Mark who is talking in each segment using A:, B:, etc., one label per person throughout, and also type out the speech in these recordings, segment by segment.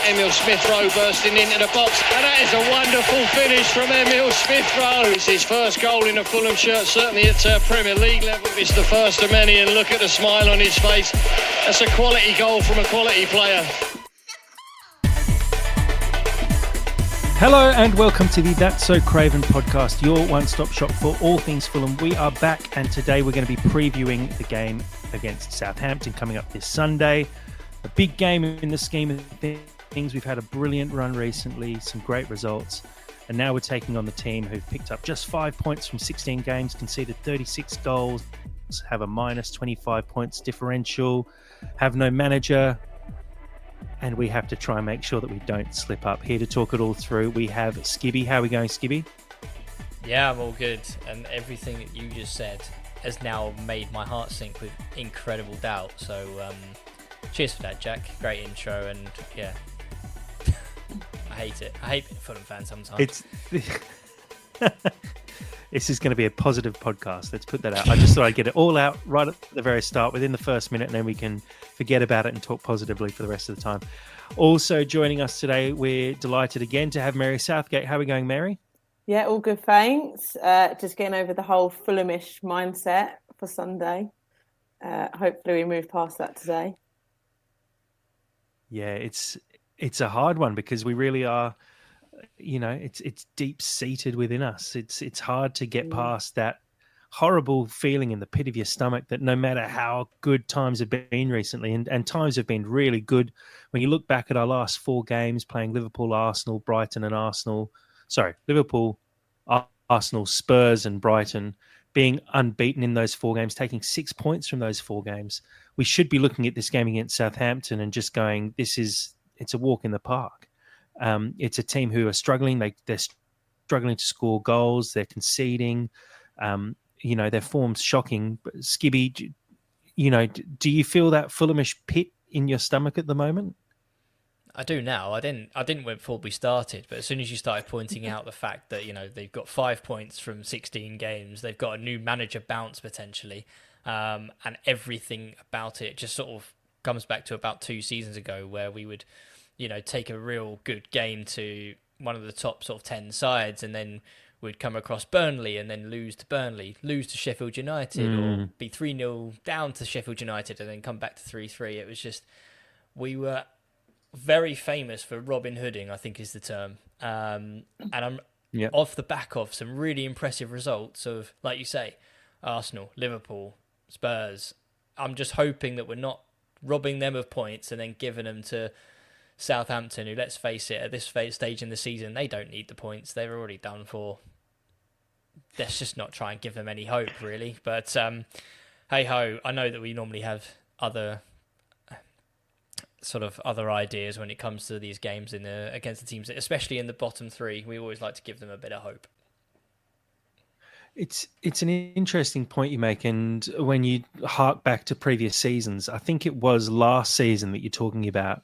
A: Emil Smith-Rowe bursting into the box, and that is a wonderful finish from Emil Smith-Rowe. It's his first goal in a Fulham shirt, certainly at Premier League level. It's the first of many, and look at the smile on his face. That's a quality goal from a quality player.
B: Hello and welcome to the That's So Craven podcast, your one-stop shop for all things Fulham. We are back, and today we're going to be previewing the game against Southampton coming up this Sunday. A big game in the scheme of things. We've had a brilliant run recently, some great results, and now we're taking on the team who've picked up just 5 points from 16 games, conceded 36 goals, have a minus 25 points differential, have no manager, and we have to try and make sure that we don't slip up. Here to talk it all through, we have Skibby. How are we going, Skibby?
C: Yeah, I'm all good. And everything that you just said has now made my heart sink with incredible doubt. So, cheers for that, Jack. Great intro. And yeah, I hate it. I hate being a Fulham fan sometimes.
B: This is going to be a positive podcast. Let's put that out. I just thought I'd get it all out right at the very start, within the first minute, and then we can forget about it and talk positively for the rest of the time. Also joining us today, we're delighted again to have Mary Southgate. How are we going, Mary?
D: Yeah, all good, thanks. Just getting over the whole Fulhamish mindset for Sunday. Hopefully we move past that today.
B: Yeah, it's a hard one because we really are... You know, it's deep seated within us. It's hard to get past that horrible feeling in the pit of your stomach that no matter how good times have been recently, and times have been really good. When you look back at our last 4 games playing Liverpool, Arsenal, Brighton and Arsenal, Liverpool, Arsenal, Spurs and Brighton, being unbeaten in those 4 games, taking 6 points from those 4 games, we should be looking at this game against Southampton and just going, it's a walk in the park. It's a team who are struggling. They're struggling to score goals. They're conceding. Their form's shocking. But Skibby, do you feel that Fulhamish pit in your stomach at the moment?
C: I do now. I didn't before we started, but as soon as you started pointing out the fact that they've got 5 points from 16 games, they've got a new manager bounce potentially, and everything about it just sort of comes back to about 2 seasons ago where we would take a real good game to one of the top sort of 10 sides, and then we'd come across Burnley and then lose to Burnley, lose to Sheffield United, or be 3-0 down to Sheffield United and then come back to 3-3. It was just, we were very famous for Robin Hooding, I think is the term. And I'm off the back of some really impressive results of, like you say, Arsenal, Liverpool, Spurs. I'm just hoping that we're not robbing them of points and then giving them to Southampton, who, let's face it, at this stage in the season, they don't need the points. They're already done for. Let's just not try and give them any hope, really. But hey-ho, I know that we normally have other ideas when it comes to these games against the teams, especially in the bottom 3. We always like to give them a bit of hope.
B: It's an interesting point you make, and when you hark back to previous seasons, I think it was last season that you're talking about,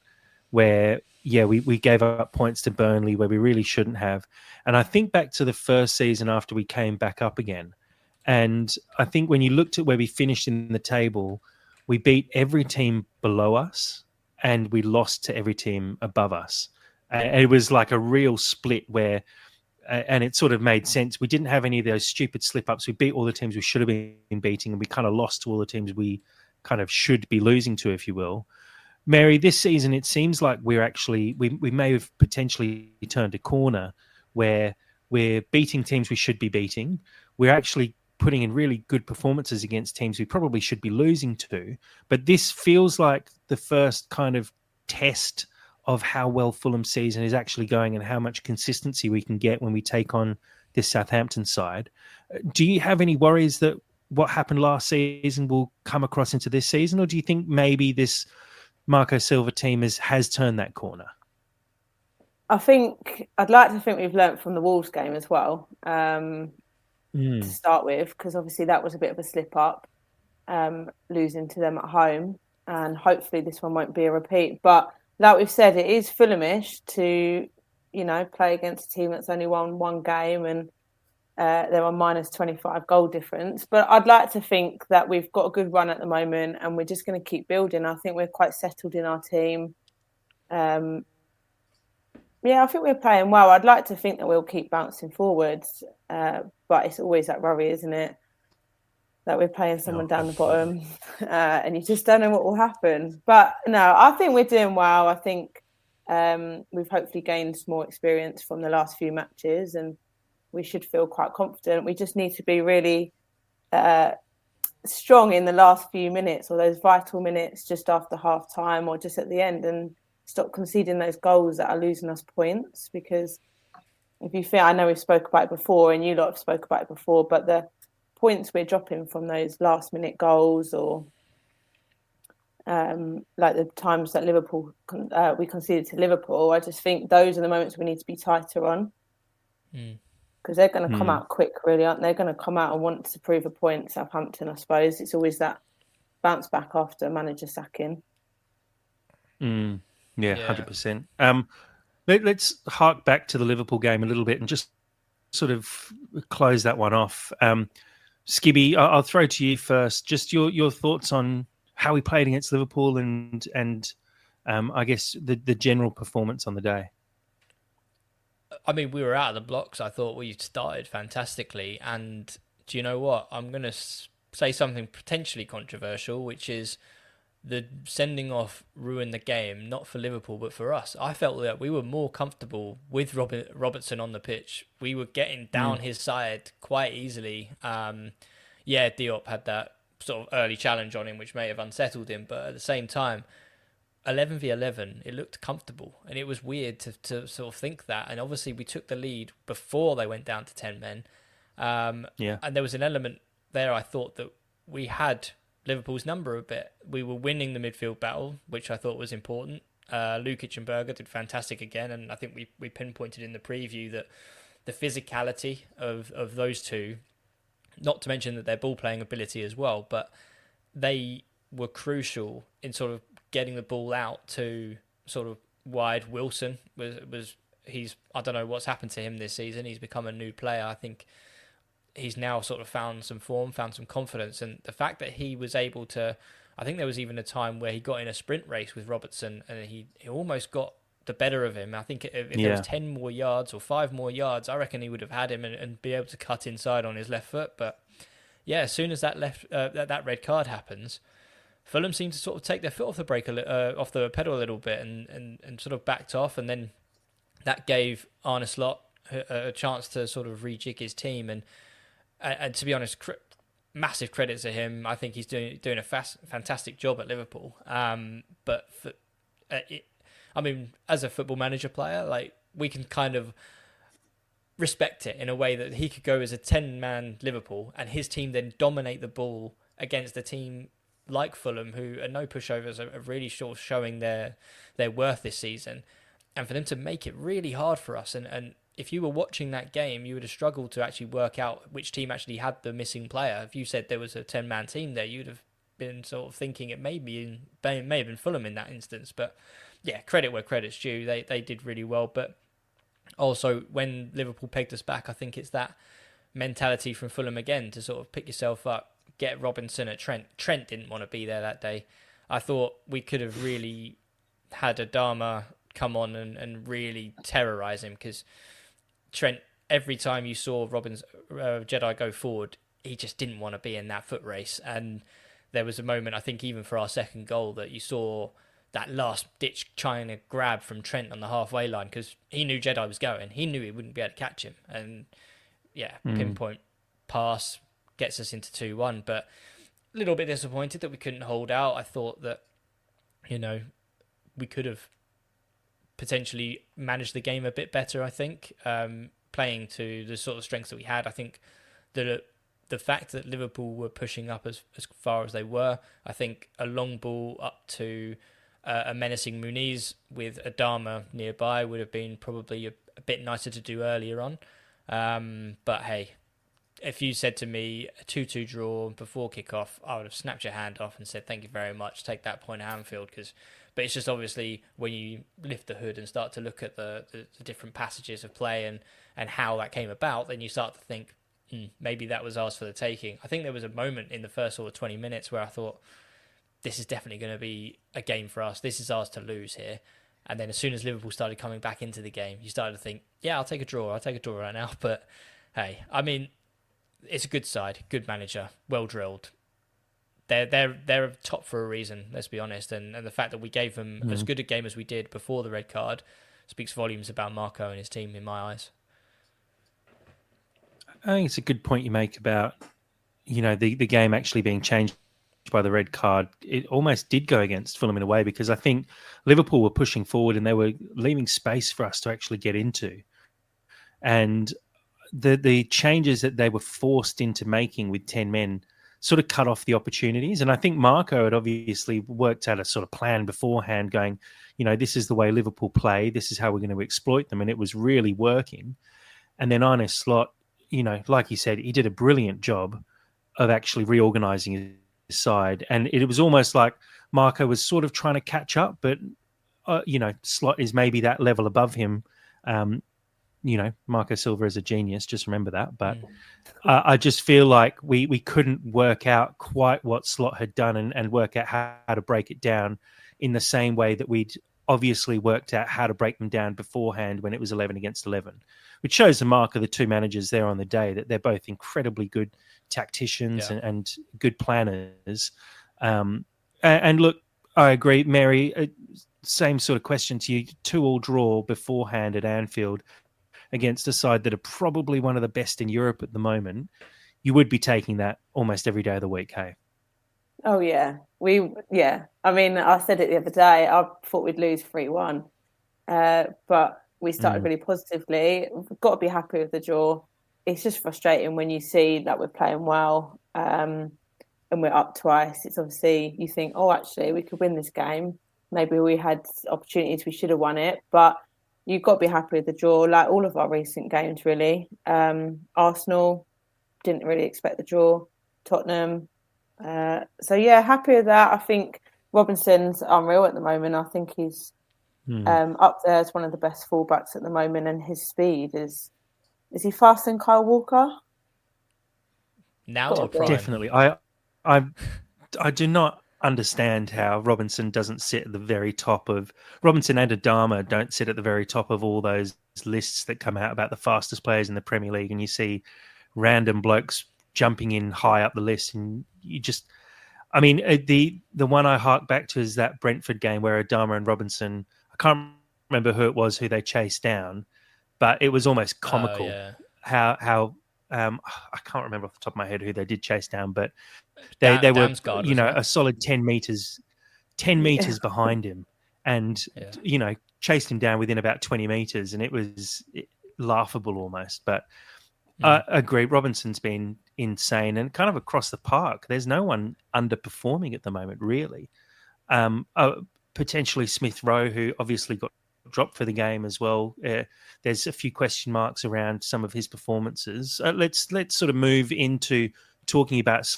B: where, we gave up points to Burnley where we really shouldn't have. And I think back to the first season after we came back up again. And I think when you looked at where we finished in the table, we beat every team below us and we lost to every team above us. And it was like a real split where, and it sort of made sense. We didn't have any of those stupid slip-ups. We beat all the teams we should have been beating, and we kind of lost to all the teams we kind of should be losing to, if you will. Mary, this season, it seems like we may have potentially turned a corner where we're beating teams we should be beating. We're actually putting in really good performances against teams we probably should be losing to. But this feels like the first kind of test of how well Fulham's season is actually going and how much consistency we can get when we take on this Southampton side. Do you have any worries that what happened last season will come across into this season? Or do you think maybe this Marco Silva team has turned that corner?
D: I'd like to think we've learnt from the Wolves game as well, to start with, because obviously that was a bit of a slip up, losing to them at home, and hopefully this one won't be a repeat. But like we've said, it is Fulhamish to, play against a team that's only won one game and they're on minus 25 goal difference. But I'd like to think that we've got a good run at the moment and we're just going to keep building. I think we're quite settled in our team. Yeah, I think we're playing well. I'd like to think that we'll keep bouncing forwards, but it's always that worry, isn't it? That we're playing someone down the bottom, and you just don't know what will happen. But no, I think we're doing well. I think we've hopefully gained more experience from the last few matches, and we should feel quite confident. We just need to be really strong in the last few minutes, or those vital minutes just after half time or just at the end, and stop conceding those goals that are losing us points. Because if you think, I know we've spoke about it before and you lot have spoke about it before, but the points we're dropping from those last minute goals, or like the times that Liverpool we conceded to Liverpool, I just think those are the moments we need to be tighter on, because they're going to come out quick, really, aren't they? They're going to come out and want to prove a point. Southampton, I suppose it's always that bounce back after manager sacking.
B: Yeah, 100%. Let's hark back to the Liverpool game a little bit and just sort of close that one off. Skibby, I'll throw to you first. Just your thoughts on how we played against Liverpool and I guess the general performance on the day.
C: I mean, we were out of the blocks. I thought we started fantastically. And do you know what? I'm going to say something potentially controversial, which is the sending off ruined the game, not for Liverpool, but for us. I felt that we were more comfortable with Robertson on the pitch. We were getting down his side quite easily. Diop had that sort of early challenge on him, which may have unsettled him. But at the same time, 11v11, it looked comfortable. And it was weird to sort of think that. And obviously, we took the lead before they went down to 10 men. And there was an element there, I thought, that we had Liverpool's number a bit. We were winning the midfield battle, which I thought was important. Lukic and Berger did fantastic again, and I think we pinpointed in the preview that the physicality of those two, not to mention that their ball playing ability as well, but they were crucial in sort of getting the ball out to sort of wide. Wilson he's, I don't know what's happened to him this season. He's become a new player. I think he's now sort of found some form, found some confidence. And the fact that he was able to, I think there was even a time where he got in a sprint race with Robertson and he almost got the better of him. I think if there was 10 more yards or 5 more yards, I reckon he would have had him and be able to cut inside on his left foot. But yeah, as soon as that that red card happens, Fulham seemed to sort of take their foot off the brake, off the pedal a little bit and sort of backed off. And then that gave Arne Slot a chance to sort of rejig his team. And to be honest, massive credit to him. I think he's doing a fantastic job at Liverpool. But I mean, as a football manager player, like, we can kind of respect it in a way that he could go as a 10-man Liverpool and his team then dominate the ball against a team like Fulham, who are no pushovers, are really sort of showing their worth this season. And for them to make it really hard for us, and if you were watching that game, you would have struggled to actually work out which team actually had the missing player. If you said there was a 10-man team there, you'd have been sort of thinking it may have been Fulham in that instance. But yeah, credit where credit's due. They did really well. But also, when Liverpool pegged us back, I think it's that mentality from Fulham again to sort of pick yourself up, get Robinson at Trent. Trent didn't want to be there that day. I thought we could have really had Adama come on and really terrorise him, because Trent, every time you saw Jedi go forward, he just didn't want to be in that foot race. And there was a moment, I think even for our second goal, that you saw that last ditch trying to grab from Trent on the halfway line, because he knew Jedi was going. He knew he wouldn't be able to catch him. And yeah, pinpoint pass gets us into 2-1. But a little bit disappointed that we couldn't hold out. I thought that, we could have potentially managed the game a bit better, I think, playing to the sort of strengths that we had. I think that the fact that Liverpool were pushing up as far as they were, I think a long ball up to a menacing Muniz with Adama nearby would have been probably a bit nicer to do earlier on. But hey, if you said to me a 2-2 draw before kickoff, I would have snapped your hand off and said, thank you very much, take that point at Anfield. But it's just obviously when you lift the hood and start to look at the different passages of play and how that came about, then you start to think, maybe that was ours for the taking. I think there was a moment in the first sort of 20 minutes where I thought, this is definitely going to be a game for us. This is ours to lose here. And then as soon as Liverpool started coming back into the game, you started to think, yeah, I'll take a draw right now. But hey, I mean, it's a good side, good manager, well drilled. They're top for a reason, let's be honest. And the fact that we gave them as good a game as we did before the red card speaks volumes about Marco and his team in my eyes.
B: I think it's a good point you make about, the game actually being changed by the red card. It almost did go against Fulham in a way, because I think Liverpool were pushing forward and they were leaving space for us to actually get into. And the changes that they were forced into making with 10 men sort of cut off the opportunities. And I think Marco had obviously worked out a sort of plan beforehand going, this is the way Liverpool play. This is how we're going to exploit them. And it was really working. And then Arne Slot, like you said, he did a brilliant job of actually reorganizing his side. And it was almost like Marco was sort of trying to catch up, but, Slot is maybe that level above him. Marco Silva is a genius. Just remember that. But I just feel like we couldn't work out quite what Slot had done and work out how to break it down in the same way that we'd obviously worked out how to break them down beforehand when it was 11 against 11, which shows the mark of the two managers there on the day, that they're both incredibly good tacticians and good planners. And look, I agree, Mary, same sort of question to you. 2-2 draw beforehand at Anfield against a side that are probably one of the best in Europe at the moment. You would be taking that almost every day of the week, hey?
D: Oh, yeah. I mean, I said it the other day. I thought we'd lose 3-1. But we started really positively. We've got to be happy with the draw. It's just frustrating when you see that we're playing well and we're up twice. It's obviously, you think, oh, actually, we could win this game. Maybe we had opportunities, we should have won it. But you've got to be happy with the draw, like all of our recent games, really. Arsenal, didn't really expect the draw. Tottenham. Happy with that. I think Robinson's unreal at the moment. I think he's up there as one of the best fullbacks at the moment, and his speed is he faster than Kyle Walker?
C: Now or prime?
B: Definitely. I do not understand how Robinson doesn't sit at the very top of Robinson and Adama don't sit at the very top of all those lists that come out about the fastest players in the Premier League, and you see random blokes jumping in high up the list, and you just, I mean, the one I hark back to is that Brentford game where Adama and Robinson, I can't remember who it was who they chased down, but it was almost comical how I can't remember off the top of my head who they did chase down, but they were a solid 10 meters behind him, and chased him down within about 20 meters, and it was laughable almost. But I agree, Robinson's been insane, and kind of across the park, there's no one underperforming at the moment, really. Potentially Smith Rowe, who obviously got dropped for the game as well. There's a few question marks around some of his performances. Let's sort of move into talking about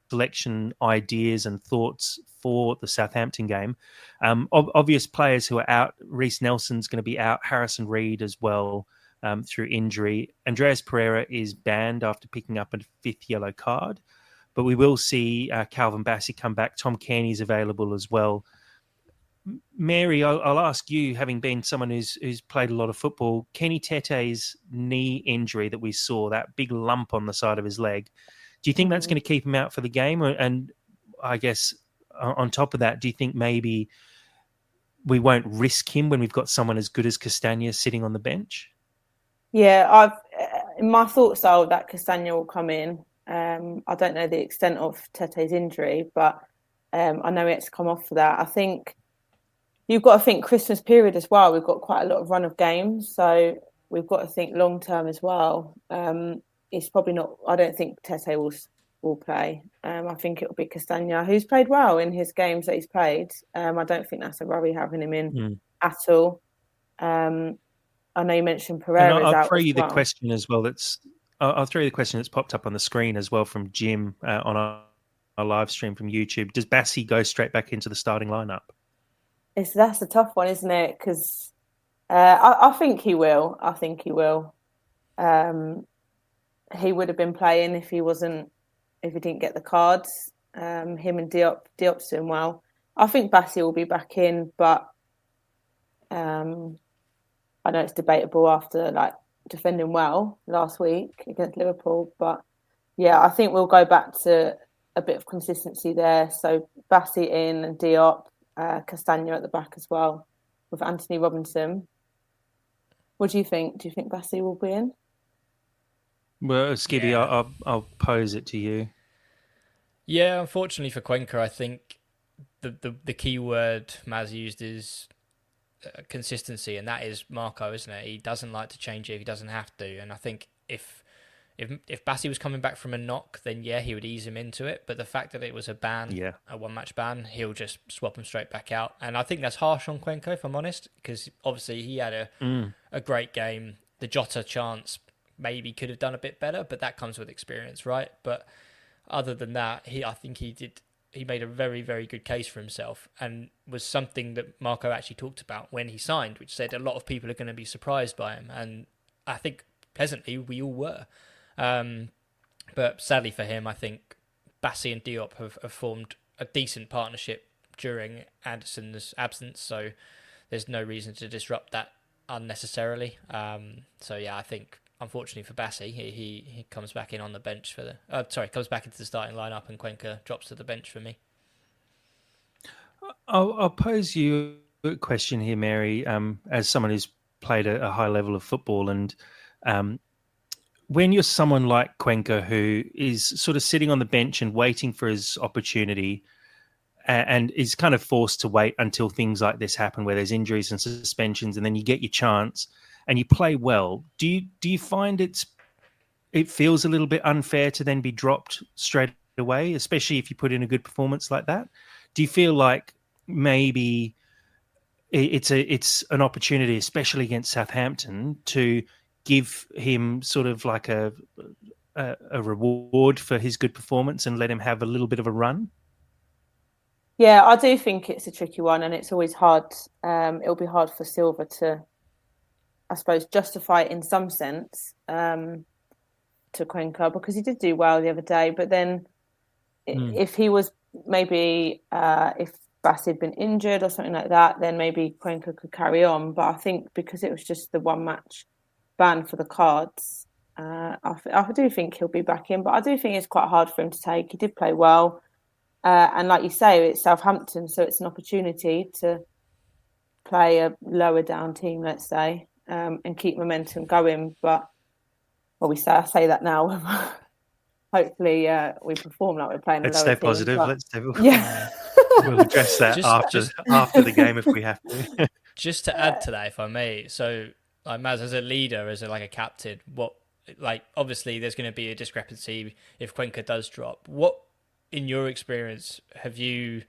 B: selection ideas and thoughts for the Southampton game. Obvious players who are out. Reece Nelson's going to be out. Harrison Reed as well through injury. Andreas Pereira is banned after picking up a 5th yellow card. But we will see Calvin Bassey come back. Tom Cairney's available as well. Mary, I'll ask you, having been someone who's played a lot of football, Kenny Tete's knee injury that we saw, that big lump on the side of his leg, do you think that's going to keep him out for the game? And I guess on top of that, do you think maybe we won't risk him when we've got someone as good as Castagna sitting on the bench?
D: Yeah, my thoughts are that Castagna will come in. I don't know the extent of Tete's injury, but I know he had to come off for that. I think you've got to think Christmas period as well. We've got quite a lot of run of games, so we've got to think long term as well. It's probably not. I don't think Tete will play. I think it will be Castagna, who's played well in his games that he's played. I don't think that's a worry having him in at all. I know you mentioned Pereira.
B: I'll throw you the question as well. I'll throw you the question that's popped up on the screen as well from Jim on our live stream from YouTube. Does Bassey go straight back into the starting lineup?
D: That's a tough one, isn't it? Because I think he will. I think he will. He would have been playing if he didn't get the cards. Him and Diop's doing well. I think Bassey will be back in, but I know it's debatable after like defending well last week against Liverpool, but yeah, I think we'll go back to a bit of consistency there. So Bassey in and Diop, Castagna at the back as well with Anthony Robinson. What do you think? Do you think Bassey will be in?
B: Well, Skibby, I'll pose it to you.
C: Yeah, unfortunately for Cuenca, I think the key word Maz used is consistency, and that is Marco, isn't it? He doesn't like to change it if he doesn't have to. And I think if Bassey was coming back from a knock, then yeah, he would ease him into it. But the fact that it was a ban, a one-match ban, he'll just swap him straight back out. And I think that's harsh on Cuenca, if I'm honest, because obviously he had a great game. The Jota chance maybe could have done a bit better, but that comes with experience, right? But other than that, I think he made a very, very good case for himself, and was something that Marco actually talked about when he signed, which said a lot of people are going to be surprised by him. And I think pleasantly we all were. But sadly for him, I think Bassey and Diop have formed a decent partnership during Anderson's absence, so there's no reason to disrupt that unnecessarily. So yeah, I think unfortunately for Bassey, he comes back in on the bench for comes back into the starting lineup, and Cuenca drops to the bench for me.
B: I'll pose you a question here, Mary, as someone who's played a high level of football, and when you're someone like Cuenca who is sort of sitting on the bench and waiting for his opportunity, and is kind of forced to wait until things like this happen, where there's injuries and suspensions, and then you get your chance and you play well, do you find it feels a little bit unfair to then be dropped straight away, especially if you put in a good performance like that? Do you feel like maybe it's an opportunity, especially against Southampton, to give him sort of like a reward for his good performance and let him have a little bit of a run?
D: Yeah, I do think it's a tricky one, and it's always hard. It'll be hard for Silva to, I suppose, justify it in some sense to Cuenca, because he did do well the other day. But then if he was maybe, if Bassey had been injured or something like that, then maybe Cuenca could carry on. But I think because it was just the one match ban for the cards, I do think he'll be back in. But I do think it's quite hard for him to take. He did play well. And like you say, it's Southampton, so it's an opportunity to play a lower down team, let's say, and keep momentum going. But I say that now. Hopefully, we perform like we're playing.
B: Let's
D: a lower
B: stay positive.
D: But...
B: Let's stay.
D: Yeah,
B: we'll address that after the game if we have to.
C: Just to add to that, if I may, so like Maz, as a leader, as a captain, obviously there's going to be a discrepancy if Cuenca does drop. What, in your experience, have you,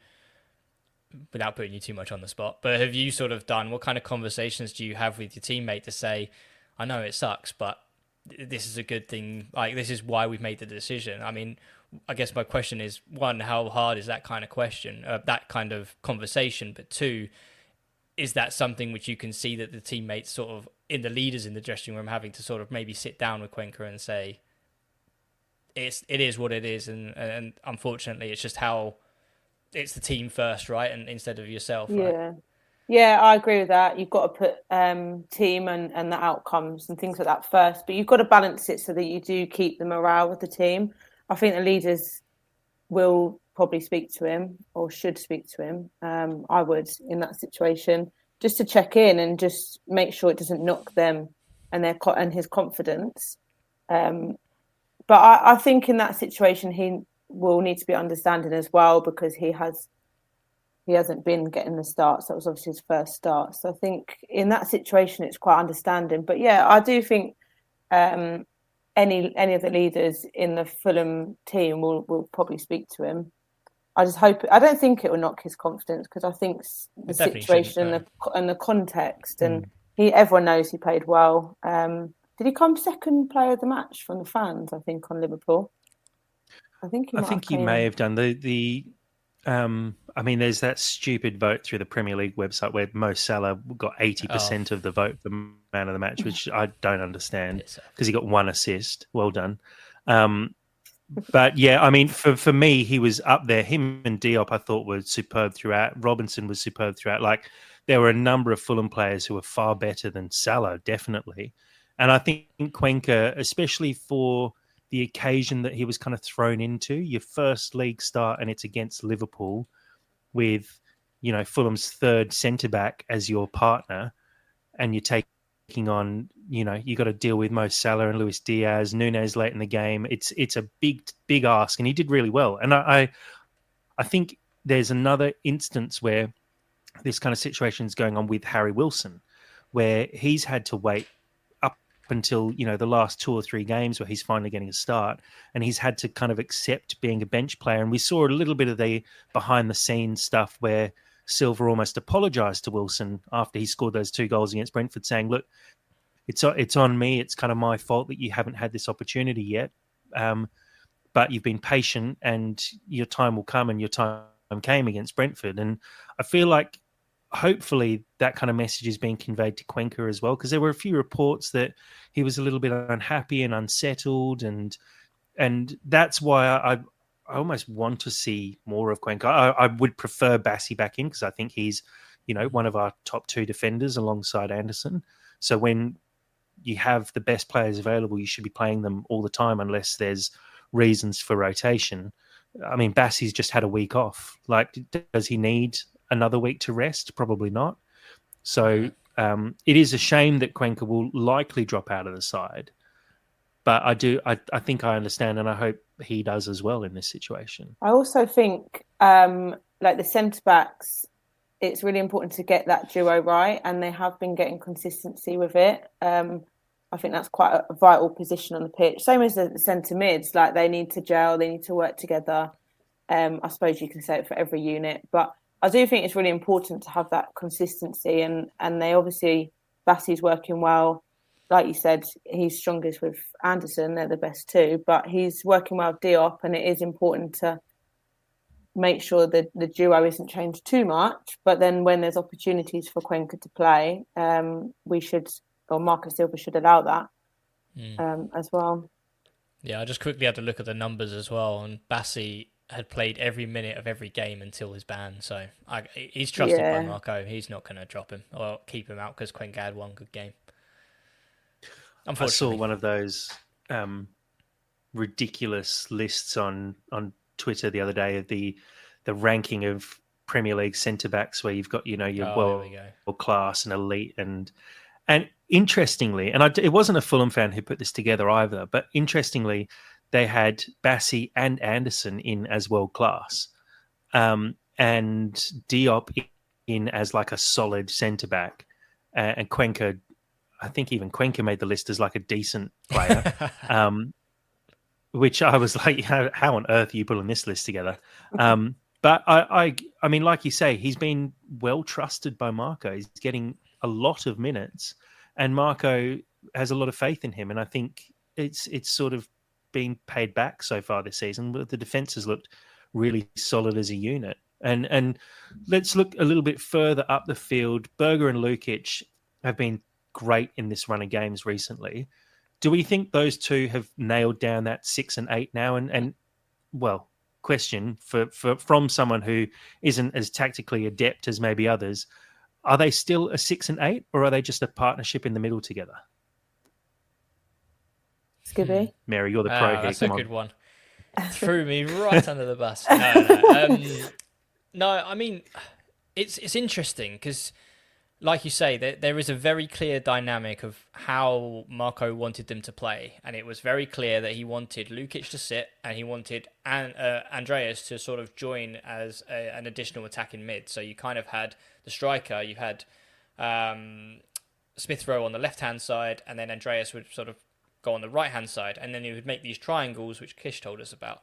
C: without putting you too much on the spot, but have you sort of done, what kind of conversations do you have with your teammate to say, I know it sucks, but this is a good thing, like this is why we've made the decision? I mean, I guess my question is, one, how hard is that kind of question, that kind of conversation? But two, is that something which you can see that the teammates sort of, in the leaders in the dressing room, having to sort of maybe sit down with Cuenca and say, it is what it is, and unfortunately it's just how it's the team first, right? And instead of yourself, right?
D: Yeah, I agree with that. You've got to put team and the outcomes and things like that first, but you've got to balance it so that you do keep the morale with the team. I think the leaders will probably speak to him, or should speak to him. I would, in that situation, just to check in and just make sure it doesn't knock them and his confidence. But I think in that situation, he will need to be understanding as well, because he hasn't been getting the starts. That was obviously his first start. So I think in that situation, it's quite understanding. But yeah, I do think any of the leaders in the Fulham team will probably speak to him. I just hope. I don't think it will knock his confidence, because I think the situation and the context, and everyone knows he played well. Did he come second player of the match from the fans, I think, on Liverpool? I think he
B: may have done. I mean, there's that stupid vote through the Premier League website where Mo Salah got 80% of the vote for man of the match, which I don't understand, because he got one assist. Well done. But yeah, I mean, for me, he was up there. Him and Diop, I thought, were superb throughout. Robinson was superb throughout. Like, there were a number of Fulham players who were far better than Salah, definitely. And I think Cuenca, especially for the occasion that he was kind of thrown into, your first league start, and it's against Liverpool with, Fulham's third centre-back as your partner, and you're taking on, you got to deal with Mo Salah and Luis Diaz, Nunez late in the game. It's a big ask, and he did really well. And I think there's another instance where this kind of situation is going on with Harry Wilson, where he's had to wait up until, the last 2 or 3 games where he's finally getting a start, and he's had to kind of accept being a bench player. And we saw a little bit of the behind the scenes stuff where Silva almost apologised to Wilson after he scored those 2 goals against Brentford, saying, look, it's on me. It's kind of my fault that you haven't had this opportunity yet. But you've been patient, and your time will come, and your time came against Brentford. And I feel like hopefully that kind of message is being conveyed to Cuenca as well, because there were a few reports that he was a little bit unhappy and unsettled, and that's why I almost want to see more of Cuenca. I would prefer Bassi back in, because I think he's, one of our top 2 defenders alongside Anderson. So when you have the best players available, you should be playing them all the time, unless there's reasons for rotation. I mean, Bassi's just had a week off. Like, does he need another week to rest? Probably not. So it is a shame that Cuenca will likely drop out of the side. But I think I understand, and I hope he does as well in this situation.
D: I also think, like the centre-backs, it's really important to get that duo right, and they have been getting consistency with it. I think that's quite a vital position on the pitch. Same as the centre mids, like they need to gel, they need to work together. I suppose you can say it for every unit, but I do think it's really important to have that consistency, and they obviously, Bassi's working well. Like you said, he's strongest with Anderson, they're the best 2, but he's working well with Diop, and it is important to make sure that the duo isn't changed too much. But then when there's opportunities for Cuenca to play, we should, or Marcus Silva should allow that as well.
C: Yeah, I just quickly had to look at the numbers as well, and Bassi had played every minute of every game until his ban, so he's trusted by Marco. He's not going to drop him or keep him out because Cuenca had one good game.
B: I saw one of those ridiculous lists on Twitter the other day of the ranking of Premier League centre backs, where you've got your world class and elite, and interestingly, and it wasn't a Fulham fan who put this together either, but interestingly, they had Bassi and Anderson in as world class, and Diop in as like a solid centre back, and Cuenca. I think even Cuenca made the list as like a decent player, which I was like, how on earth are you pulling this list together? But I mean, like you say, he's been well trusted by Marco. He's getting a lot of minutes, and Marco has a lot of faith in him. And I think it's sort of been paid back so far this season. The defense has looked really solid as a unit. And let's look a little bit further up the field. Berger and Lukic have been great in this run of games recently. Do we think those 2 have nailed down that 6 and 8 now? And well, question from someone who isn't as tactically adept as maybe others, are they still a 6 and 8, or are they just a partnership in the middle together?
D: Skibby?
B: Mary, you're the pro here.
C: That's
B: Come
C: a
B: on.
C: good one. Threw me right under the bus. No, I mean, it's interesting because, like you say, there is a very clear dynamic of how Marco wanted them to play, and it was very clear that he wanted Lukic to sit, and he wanted Andreas to sort of join as an additional attack in mid. So you kind of had the striker, you had Smith Rowe on the left-hand side, and then Andreas would sort of go on the right-hand side, and then he would make these triangles, which Kish told us about,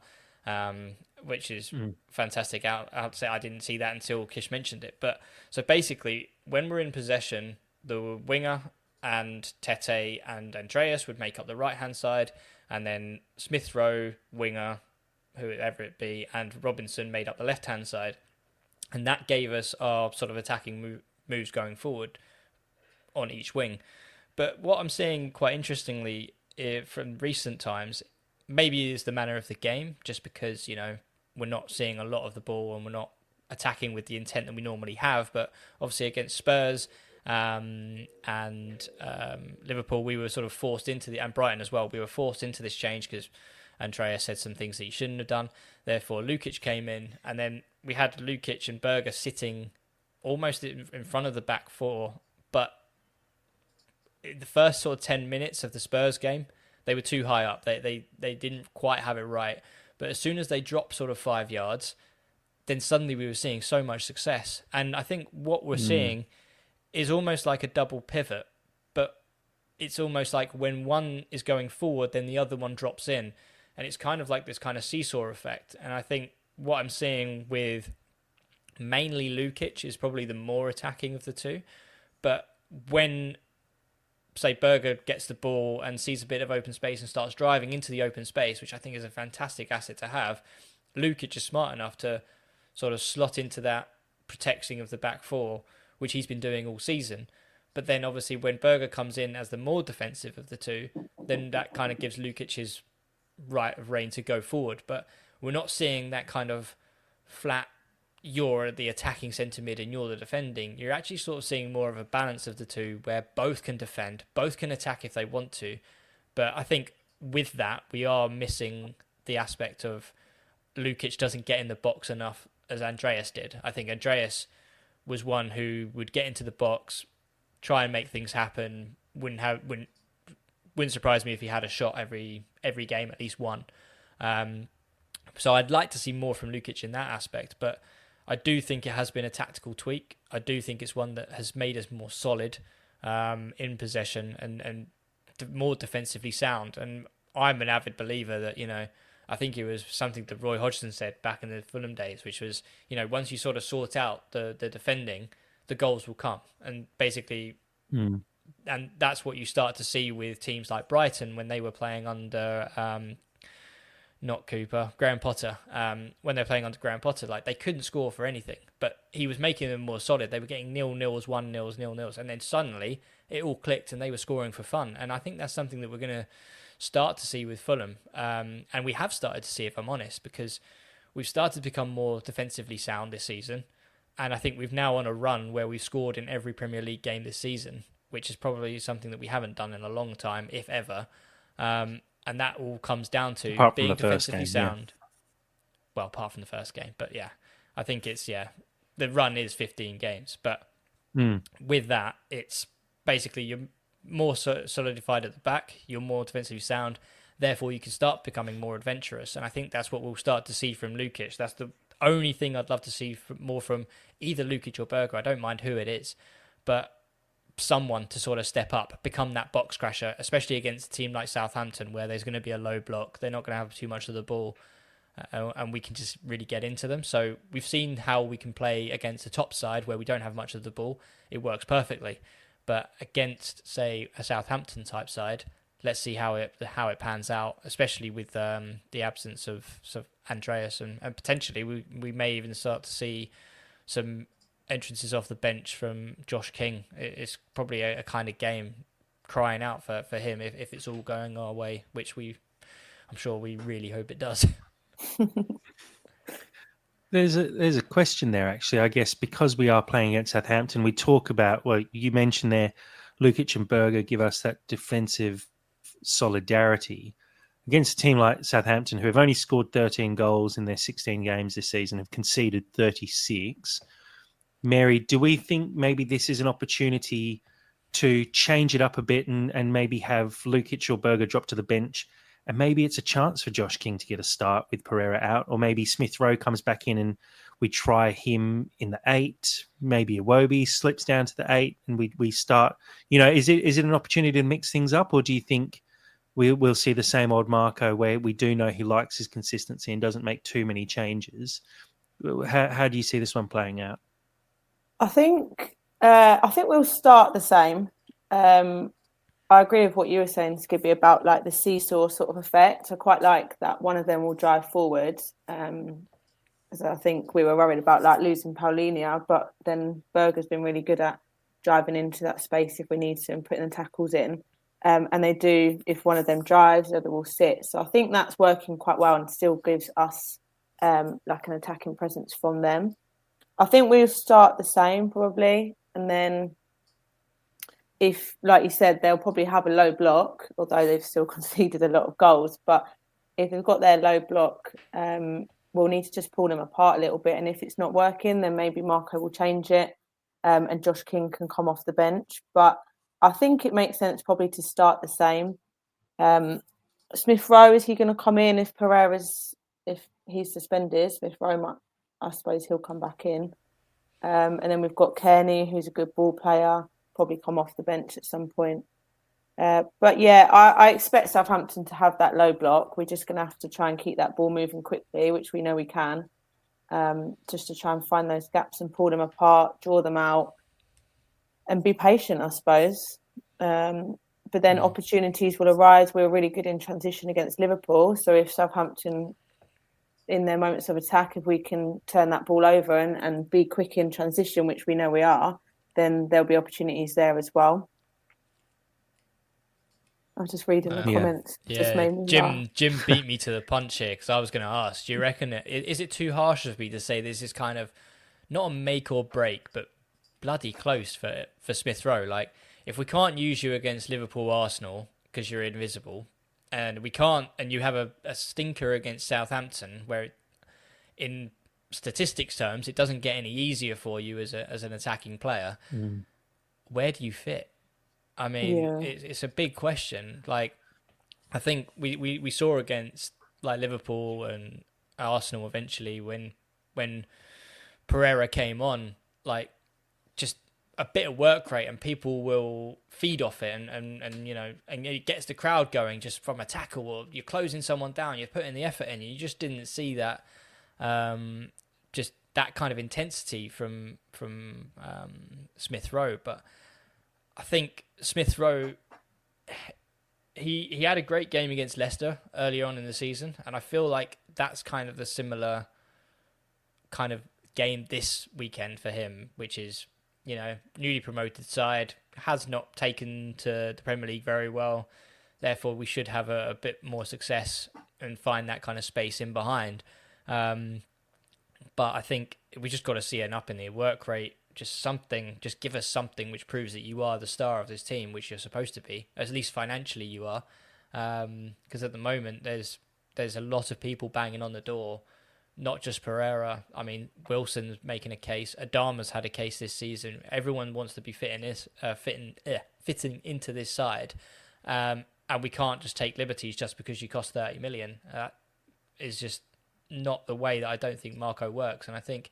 C: which is fantastic. I'd say I didn't see that until Kish mentioned it. But so basically, when we're in possession, the winger and Tete and Andreas would make up the right-hand side, and then Smith Rowe, winger, whoever it be, and Robinson made up the left-hand side. And that gave us our sort of attacking moves going forward on each wing. But what I'm seeing quite interestingly from recent times, maybe is the manner of the game, just because, we're not seeing a lot of the ball and we're not attacking with the intent that we normally have. But obviously against Spurs and Liverpool, we were sort of forced into and Brighton as well, we were forced into this change because Andreas said some things that he shouldn't have done. Therefore, Lukic came in, and then we had Lukic and Berger sitting almost in front of the back four. But in the first sort of 10 minutes of the Spurs game, they were too high up. They didn't quite have it right. But as soon as they dropped sort of 5 yards, then suddenly we were seeing so much success. And I think what we're seeing is almost like a double pivot, but it's almost like when one is going forward, then the other one drops in. And it's kind of like this kind of seesaw effect. And I think what I'm seeing with mainly Lukic is probably the more attacking of the two. But when, say, Berger gets the ball and sees a bit of open space and starts driving into the open space, which I think is a fantastic asset to have, Lukic is smart enough to sort of slot into that protecting of the back four, which he's been doing all season. But then obviously when Berger comes in as the more defensive of the two, then that kind of gives Lukic his right of reign to go forward. But we're not seeing that kind of flat, you're the attacking centre mid and you're the defending. You're actually sort of seeing more of a balance of the two where both can defend, both can attack if they want to. But I think with that, we are missing the aspect of Lukic doesn't get in the box enough as Andreas did. I think Andreas was one who would get into the box, try and make things happen, wouldn't surprise me if he had a shot every game, at least one. So I'd like to see more from Lukic in that aspect, but I do think it has been a tactical tweak. I do think it's one that has made us more solid in possession and more defensively sound. And I'm an avid believer that, I think it was something that Roy Hodgson said back in the Fulham days, which was, once you sort of sort out the defending, the goals will come. And basically, and that's what you start to see with teams like Brighton when they were playing under not Cooper, Graham Potter. When they're playing under Graham Potter, like they couldn't score for anything, but he was making them more solid. They were getting 0-0s, 1-0s, 0-0s, and then suddenly it all clicked and they were scoring for fun. And I think that's something that we're going to start to see with Fulham, and we have started to see, if I'm honest, because we've started to become more defensively sound this season, and I think we've now on a run where we've scored in every Premier League game this season, which is probably something that we haven't done in a long time, if ever. And that all comes down to being defensively sound. Yeah. Well, apart from the first game, but yeah, I think it's, the run is 15 games, but with that, it's basically you're more solidified at the back, you're more defensively sound, therefore you can start becoming more adventurous, and I think that's what we'll start to see from Lukic. That's the only thing I'd love to see more from either Lukic or Berger. I don't mind who it is, but someone to sort of step up, become that box crasher, especially against a team like Southampton where there's going to be a low block. They're not going to have too much of the ball, and we can just really get into them. So we've seen how we can play against the top side where we don't have much of the ball. It works perfectly. But against, say, a Southampton type side, let's see how it pans out, especially with the absence of Andreas, and potentially we may even start to see some entrances off the bench from Josh King. It's probably a kind of game crying out for him if it's all going our way, which I'm sure we really hope it does.
B: There's a question there, actually, I guess, because we are playing against Southampton. We talk about, well, you mentioned there, Lukic and Berger give us that defensive solidarity. Against a team like Southampton, who have only scored 13 goals in their 16 games this season, have conceded 36. Mary, do we think maybe this is an opportunity to change it up a bit and maybe have Lukic or Berger drop to the bench? And maybe it's a chance for Josh King to get a start with Pereira out, or maybe Smith Rowe comes back in and we try him in the 8. Maybe Iwobi slips down to the 8 and we start. Is it an opportunity to mix things up, or do you think we'll see the same old Marco where we do know he likes his consistency and doesn't make too many changes? How do you see this one playing out?
D: I think we'll start the same. I agree with what you were saying, Skibby, about like the seesaw sort of effect. I quite like that one of them will drive forward. As I think we were worried about like losing Paulinho, but then Berger's been really good at driving into that space if we need to and putting the tackles in. And they do, if one of them drives, the other will sit. So I think that's working quite well and still gives us like an attacking presence from them. I think we'll start the same probably, and then if, like you said, they'll probably have a low block, although they've still conceded a lot of goals. But if they've got their low block, we'll need to just pull them apart a little bit. And if it's not working, then maybe Marco will change it, and Josh King can come off the bench. But I think it makes sense probably to start the same. Smith Rowe, is he going to come in if he's suspended? Smith Rowe, I suppose he'll come back in. And then we've got Kearney, who's a good ball player, probably come off the bench at some point. But yeah, I expect Southampton to have that low block. We're just going to have to try and keep that ball moving quickly, which we know we can, just to try and find those gaps and pull them apart, draw them out, and be patient, I suppose. But then opportunities will arise. We're really good in transition against Liverpool. So if Southampton, in their moments of attack, if we can turn that ball over and be quick in transition, which we know we are, then there'll be opportunities there as well. I was just reading the comments.
C: Yeah,
D: just made me
C: Jim beat me to the punch here because I was going to ask, do you reckon is it too harsh of me to say this is kind of not a make or break, but bloody close for Smith Rowe? Like, if we can't use you against Liverpool, Arsenal because you're invisible, and we can't, and you have a stinker against Southampton, where in statistics terms it doesn't get any easier for you as an attacking player, where do you fit? I mean, it's a big question. Like, I think we saw against like Liverpool and Arsenal eventually when Pereira came on, like, just a bit of work rate and people will feed off it and you know, and it gets the crowd going just from a tackle, or you're closing someone down, you're putting the effort in. You just didn't see that, just that kind of intensity from Smith Rowe. But I think Smith Rowe, he had a great game against Leicester early on in the season, and I feel like that's kind of the similar kind of game this weekend for him, which is, you know, newly promoted side, has not taken to the Premier League very well. Therefore, we should have a bit more success and find that kind of space in behind. But I think we just got to see an up in the work rate, just something, just give us something which proves that you are the star of this team, which you're supposed to be, at least financially you are. Because at the moment, there's a lot of people banging on the door. Not just Pereira. I mean, Wilson's making a case. Adama's had a case this season. Everyone wants to be fitting into this side, and we can't just take liberties just because you cost 30 million. That is just not the way that I don't think Marco works. And I think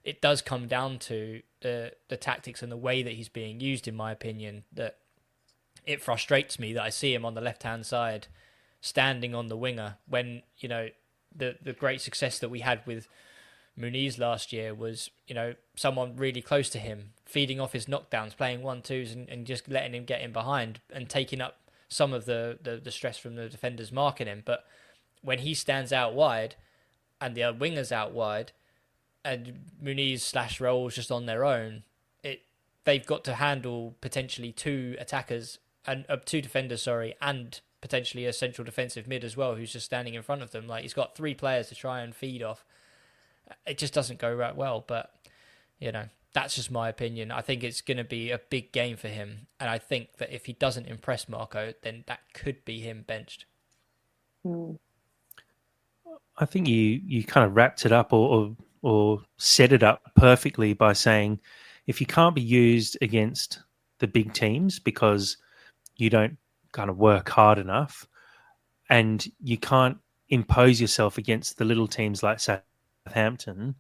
C: it does come down to the tactics and the way that he's being used. In my opinion, that it frustrates me that I see him on the left hand side, standing on the winger when, you know, the great success that we had with Muniz last year was, you know, someone really close to him, feeding off his knockdowns, playing 1-2s and just letting him get in behind and taking up some of the stress from the defenders marking him. But when he stands out wide and the wingers out wide and Muniz / Rolls just on their own, they've got to handle potentially two defenders, and potentially a central defensive mid as well, who's just standing in front of them. Like, he's got three players to try and feed off. It just doesn't go right well. But, you know, that's just my opinion. I think it's going to be a big game for him. And I think that if he doesn't impress Marco, then that could be him benched.
B: I think you kind of wrapped it up or set it up perfectly by saying, if you can't be used against the big teams because you don't kind of work hard enough, and you can't impose yourself against the little teams like Southampton,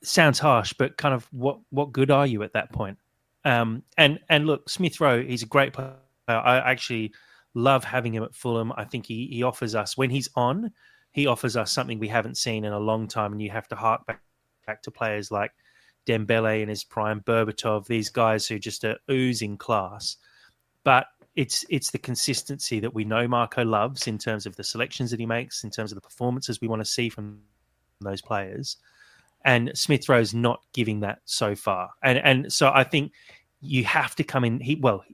B: sounds harsh, but kind of what good are you at that point? And look, Smith Rowe, he's a great player. I actually love having him at Fulham. I think he offers us, when he's on, he offers us something we haven't seen in a long time. And you have to hark back to players like Dembele in his prime, Berbatov, these guys who just are oozing class. But it's the consistency that we know Marco loves in terms of the selections that he makes, in terms of the performances we want to see from those players. And Smith Rowe's not giving that so far. And so I think you have to come in.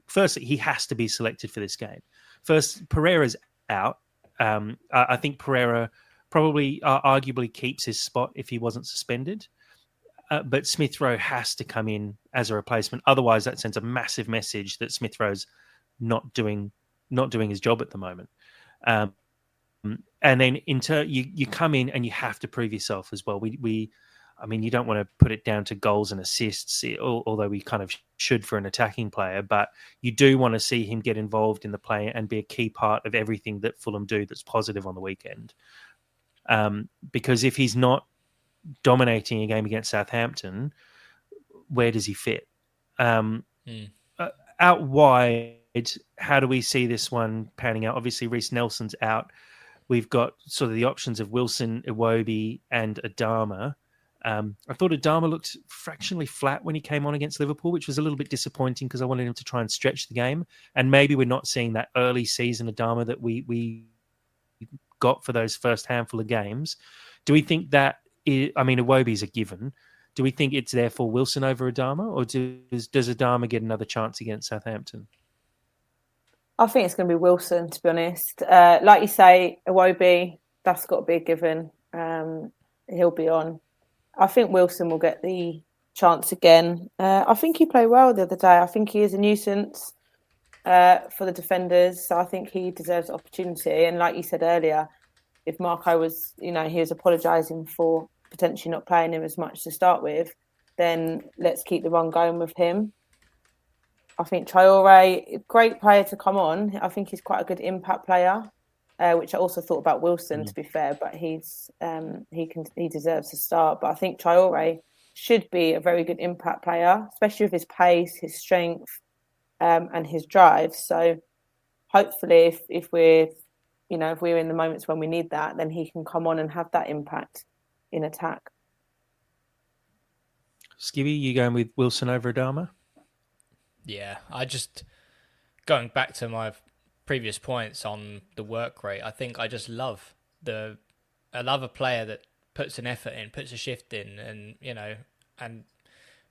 B: Firstly, he has to be selected for this game. First, Pereira's out. I think Pereira probably arguably keeps his spot if he wasn't suspended. but Smith Rowe has to come in as a replacement. Otherwise, that sends a massive message that Smith Rowe's not doing his job at the moment. And then you come in and you have to prove yourself as well. I mean, you don't want to put it down to goals and assists, although we kind of should for an attacking player, but you do want to see him get involved in the play and be a key part of everything that Fulham do that's positive on the weekend. Because if he's not dominating a game against Southampton, where does he fit? Out wide, how do we see this one panning out? Obviously, Reece Nelson's out. We've got sort of the options of Wilson, Iwobi, and Adama. I thought Adama looked fractionally flat when he came on against Liverpool, which was a little bit disappointing because I wanted him to try and stretch the game. And maybe we're not seeing that early season Adama that we got for those first handful of games. Do we think that Iwobi's a given. Do we think it's therefore Wilson over Adama, or does Adama get another chance against Southampton?
D: I think it's going to be Wilson, to be honest. Like you say, Iwobi, that's got to be a given. He'll be on. I think Wilson will get the chance again. I think he played well the other day. I think he is a nuisance for the defenders. So I think he deserves opportunity. And like you said earlier, if Marco was, he was apologising for potentially not playing him as much to start with, then let's keep the run going with him. I think Traore, great player to come on. I think he's quite a good impact player, which I also thought about Wilson, to be fair, but he deserves to start. But I think Traore should be a very good impact player, especially with his pace, his strength, and his drive. So hopefully if we're in the moments when we need that, then he can come on and have that impact in attack.
B: Skivvy, you going with Wilson over Adama?
C: Yeah, going back to my previous points on the work rate, I think I just love a player that puts an effort in, puts a shift in, and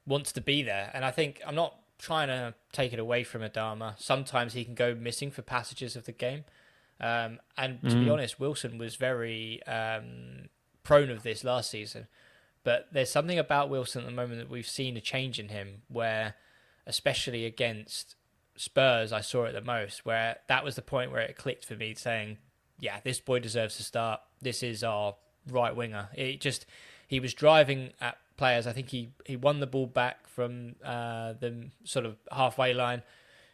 C: wants to be there. And I think I'm not trying to take it away from Adama. Sometimes he can go missing for passages of the game. And to be honest, Wilson was very prone of this last season. But there's something about Wilson at the moment that we've seen a change in him where, especially against Spurs, I saw it the most, where that was the point where it clicked for me saying, yeah, this boy deserves to start. This is our right winger. He was driving at players. I think he won the ball back from the sort of halfway line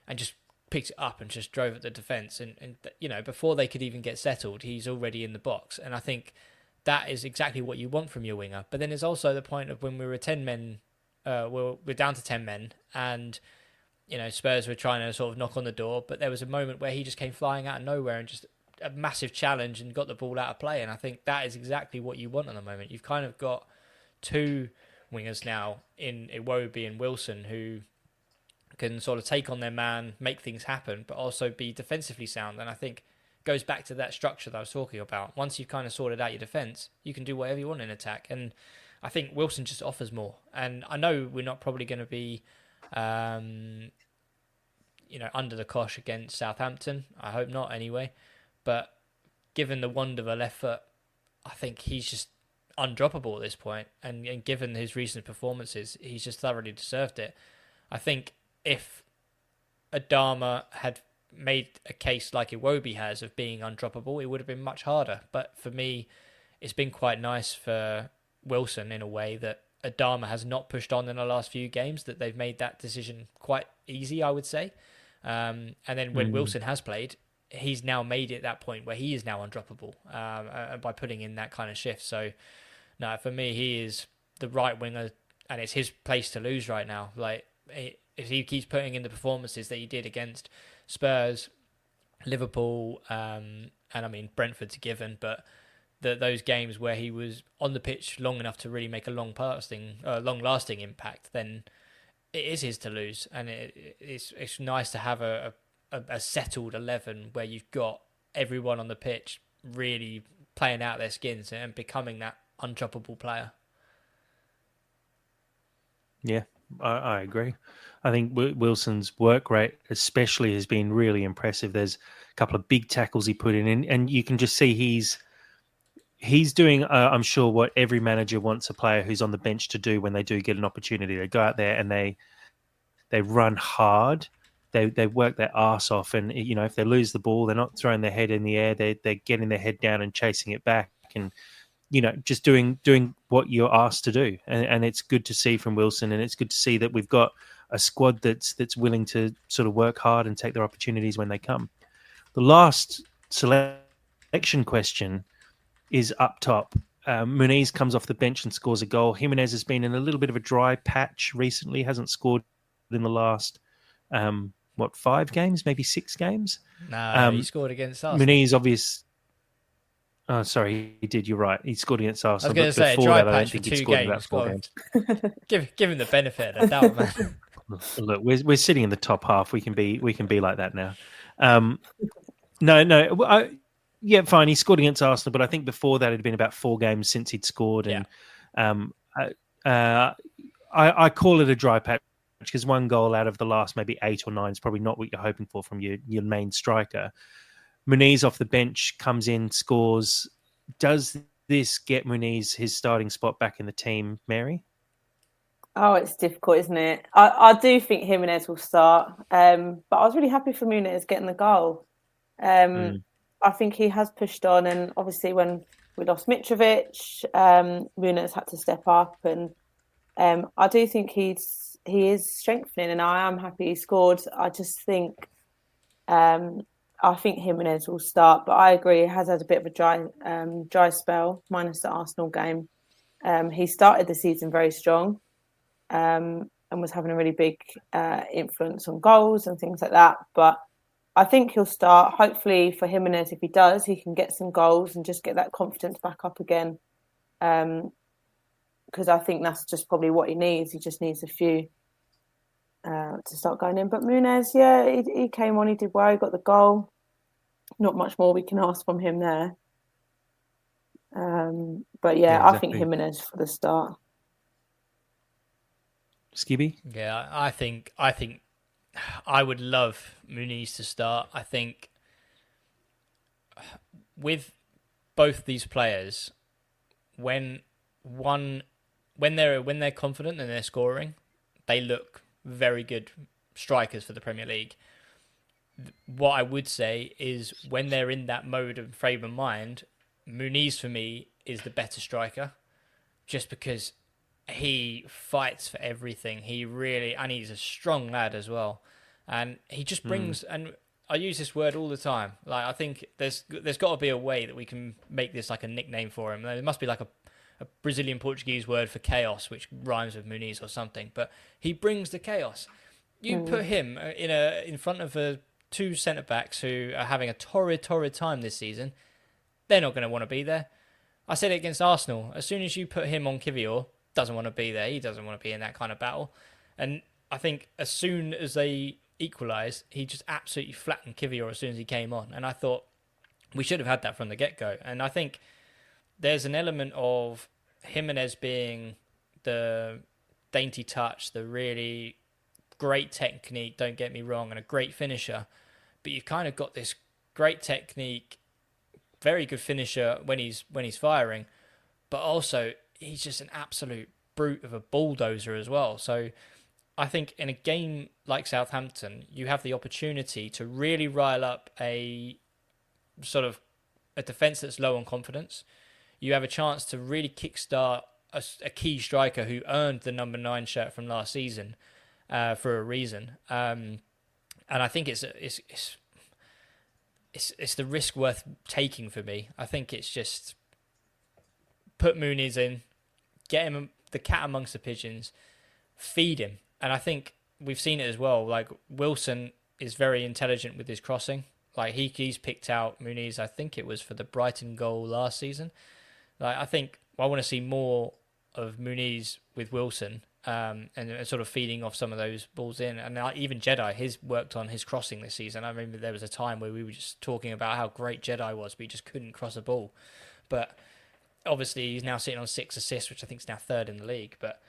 C: and just picked it up and just drove at the defence. And before they could even get settled, he's already in the box. And I think that is exactly what you want from your winger. But then there's also the point of when we were 10 men, we're down to 10 men, and Spurs were trying to sort of knock on the door, but there was a moment where he just came flying out of nowhere and just a massive challenge and got the ball out of play. And I think that is exactly what you want at the moment. You've kind of got two wingers now in Iwobi and Wilson who can sort of take on their man, make things happen, but also be defensively sound. And I think it goes back to that structure that I was talking about. Once you've kind of sorted out your defence, you can do whatever you want in attack. And I think Wilson just offers more. And I know we're not probably going to be under the cosh against Southampton. I hope not anyway. But given the wand of a left foot, I think he's just undroppable at this point. And given his recent performances, he's just thoroughly deserved it. I think if Adama had made a case like Iwobi has of being undroppable, it would have been much harder. But for me, it's been quite nice for Wilson in a way that Adama has not pushed on in the last few games, that they've made that decision quite easy, I would say. And then when Wilson has played, he's now made it that point where he is now undroppable by putting in that kind of shift. So, no, for me, he is the right winger, and it's his place to lose right now. Like, if he keeps putting in the performances that he did against Spurs, Liverpool, and I mean Brentford's a given, but those games where he was on the pitch long enough to really make a long-lasting impact, then it is his to lose. And it's nice to have a settled 11 where you've got everyone on the pitch really playing out their skins and becoming that undroppable player.
B: Yeah, I agree. I think Wilson's work rate especially has been really impressive. There's a couple of big tackles he put in, and you can just see he's doing, I'm sure, what every manager wants a player who's on the bench to do when they do get an opportunity. They go out there and they run hard. They work their arse off, and if they lose the ball, they're not throwing their head in the air. They're getting their head down and chasing it back, and just doing what you're asked to do. And it's good to see from Wilson, and it's good to see that we've got a squad that's willing to sort of work hard and take their opportunities when they come. The last selection question is up top. Muniz comes off the bench and scores a goal. Jimenez has been in a little bit of a dry patch recently, hasn't scored in the last 5 games, maybe 6 games.
C: No, he scored against us.
B: Muniz, obvious. Oh, sorry, he did. You're right. He scored against Arsenal.
C: I was going to say, a dry patch for 2 games.
B: About 4 games.
C: Give him the benefit of the doubt, man.
B: Look, we're sitting in the top half. We can be like that now. No. Yeah, fine. He scored against Arsenal, but I think before that it had been about 4 games since he'd scored, and I call it a dry patch because 1 goal out of the last maybe 8 or 9 is probably not what you're hoping for from your main striker. Muniz off the bench comes in, scores. Does this get Muniz his starting spot back in the team, Mary?
D: Oh, it's difficult, isn't it? I do think Jimenez will start, but I was really happy for Muniz getting the goal. I think he has pushed on, and obviously when we lost Mitrovic, Muniz had to step up, and I do think he is strengthening, and I am happy he scored. I just think I think Jimenez will start, but I agree he has had a bit of a dry spell, minus the Arsenal game. He started the season very strong, and was having a really big influence on goals and things like that, but I think he'll start. Hopefully for Jimenez, if he does, he can get some goals and just get that confidence back up again. Because I think that's just probably what he needs. He just needs a few to start going in. But Muniz, he came on, he did well, he got the goal. Not much more we can ask from him there. But yeah, exactly. I think Jimenez for the start.
B: Skibby?
C: Yeah, I think I would love Muniz to start. I think with both these players, when they're confident and they're scoring, they look very good strikers for the Premier League. What I would say is when they're in that mode of frame of mind, Muniz for me is the better striker, just because he fights for everything. And he's a strong lad as well. And he just brings, and I use this word all the time. Like, I think there's got to be a way that we can make this like a nickname for him. There must be like a Brazilian Portuguese word for chaos, which rhymes with Muniz or something. But he brings the chaos. You put him in front of 2 centre backs who are having a torrid time this season. They're not going to want to be there. I said it against Arsenal. As soon as you put him on Kivior, doesn't want to be there. He doesn't want to be in that kind of battle. And I think as soon as they equalised, he just absolutely flattened Kivior as soon as he came on. And I thought we should have had that from the get-go. And I think there's an element of Jimenez being the dainty touch, the really great technique, don't get me wrong, and a great finisher. But you've kind of got this great technique, very good finisher when he's firing, but also he's just an absolute brute of a bulldozer as well. So I think in a game like Southampton, you have the opportunity to really rile up a sort of a defence that's low on confidence. You have a chance to really kickstart a key striker who earned the number 9 shirt from last season for a reason. And I think it's the risk worth taking for me. I think it's just put Muniz in, get him the cat amongst the pigeons, feed him. And I think we've seen it as well. Like, Wilson is very intelligent with his crossing. Like, he's picked out Muniz, I think it was for the Brighton goal last season. Like, I think I want to see more of Muniz with Wilson and sort of feeding off some of those balls in. And even Jedi, he's worked on his crossing this season. I remember there was a time where we were just talking about how great Jedi was, but he just couldn't cross a ball. But obviously he's now sitting on 6 assists, which I think is now 3rd in the league. But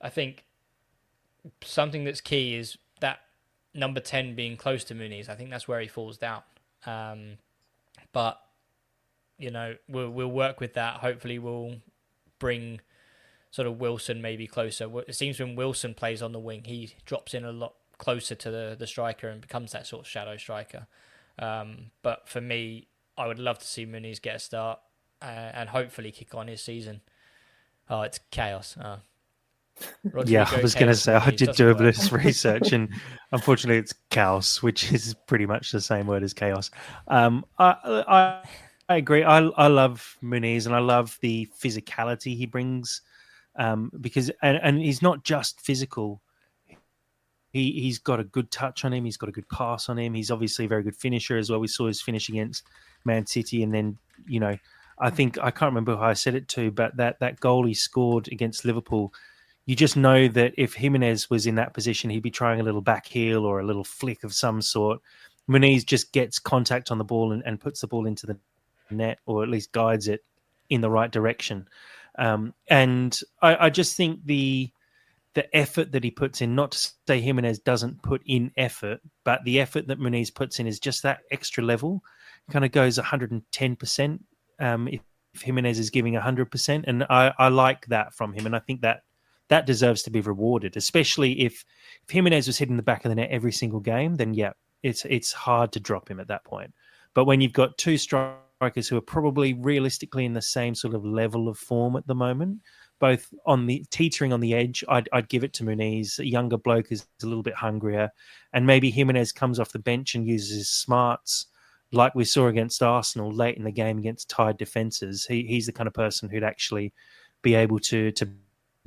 C: I think something that's key is that number 10 being close to Muniz. I think that's where he falls down. But we'll work with that. Hopefully we'll bring sort of Wilson maybe closer. It seems when Wilson plays on the wing, he drops in a lot closer to the striker and becomes that sort of shadow striker. But for me, I would love to see Muniz get a start and hopefully kick on his season. Oh, it's chaos.
B: Yeah, I was going to say, I did do a bit of research, and unfortunately it's chaos, which is pretty much the same word as chaos. I agree. I love Muniz, and I love the physicality he brings, because and he's not just physical. He's got a good touch on him. He's got a good pass on him. He's obviously a very good finisher as well. We saw his finish against Man City, and then I think I can't remember who I said it to, but that goal he scored against Liverpool. You just know that if Jimenez was in that position, he'd be trying a little back heel or a little flick of some sort. Muniz just gets contact on the ball and puts the ball into the net, or at least guides it in the right direction. And I just think the effort that he puts in, not to say Jimenez doesn't put in effort, but the effort that Muniz puts in is just that extra level. Kind of goes 110%. If Jimenez is giving 100%, and I like that from him, and I think that deserves to be rewarded, especially if Jimenez was hitting the back of the net every single game, then yeah, it's hard to drop him at that point. But when you've got two strikers who are probably realistically in the same sort of level of form at the moment, both on the teetering on the edge, I'd give it to Muniz. A younger bloke is a little bit hungrier, and maybe Jimenez comes off the bench and uses his smarts, like we saw against Arsenal late in the game against tired defences. He's the kind of person who'd actually be able to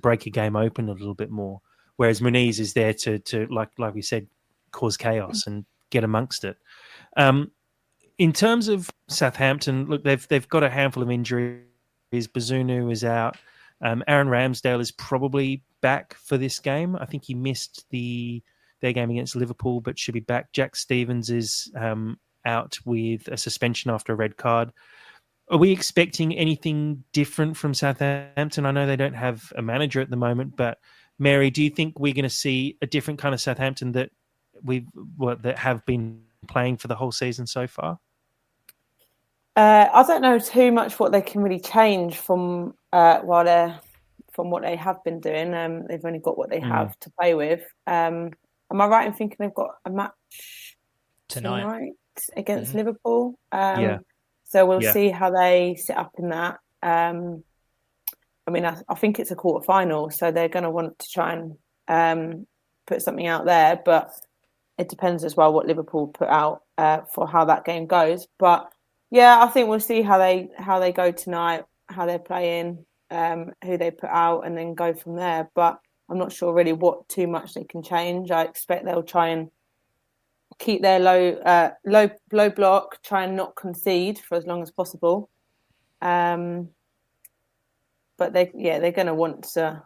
B: break a game open a little bit more. Whereas Muniz is there to like we said, cause chaos and get amongst it. In terms of Southampton, look, they've got a handful of injuries. Bazunu is out. Aaron Ramsdale is probably back for this game. I think he missed their game against Liverpool, but should be back. Jack Stevens is out with a suspension after a red card. Are we expecting anything different from Southampton? I know they don't have a manager at the moment, but Mary, do you think we're going to see a different kind of Southampton that that have been playing for the whole season so far?
D: I don't know too much what they can really change from what they have been doing. They've only got what they have to play with. Am I right in thinking they've got a match tonight against Liverpool?
B: Yeah.
D: So we'll see how they sit up in that. I mean, I think it's a quarter-final, so they're going to want to try and put something out there. But it depends as well what Liverpool put out for how that game goes. But yeah, I think we'll see how they go tonight, how they're playing, who they put out, and then go from there. But I'm not sure really what too much they can change. I expect they'll try and keep their low block, try and not concede for as long as possible. But they're going to want to,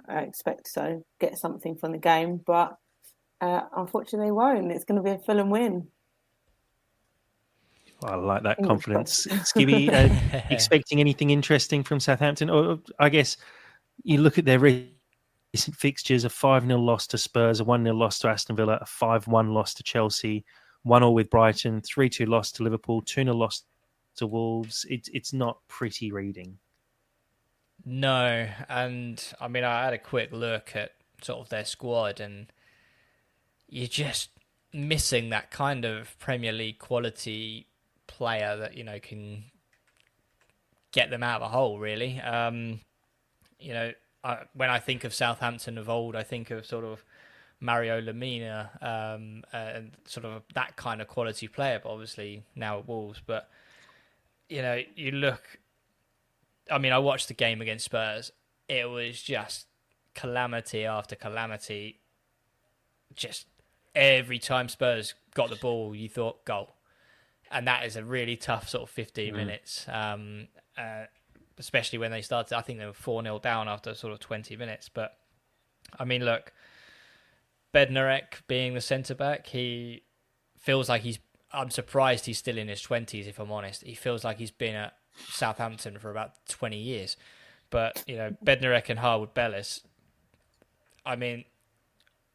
D: I expect so, get something from the game. But unfortunately, they won't. It's going to be a Fulham win.
B: I like that confidence. Skibby, expecting anything interesting from Southampton? Or I guess you look at their recent fixtures: a 5-0 loss to Spurs, a 1-0 loss to Aston Villa, a 5-1 loss to Chelsea, 1-1 with Brighton, 3-2 loss to Liverpool, 2-0 loss to Wolves. It's not pretty reading.
C: No, and I mean, I had a quick look at sort of their squad, and you're just missing that kind of Premier League quality player that can get them out of a hole, really. When I think of Southampton of old, I think of sort of Mario Lemina and sort of that kind of quality player, but obviously now at Wolves. But you look, I mean, I watched the game against Spurs. It was just calamity after calamity. Just every time Spurs got the ball, you thought goal. And that is a really tough sort of 15 minutes, especially when they started. I think they were 4-0 down after sort of 20 minutes. But, I mean, look, Bednarek being the centre-back, he feels like I'm surprised he's still in his 20s, if I'm honest. He feels like he's been at Southampton for about 20 years. But, Bednarek and Harwood Bellis, I mean,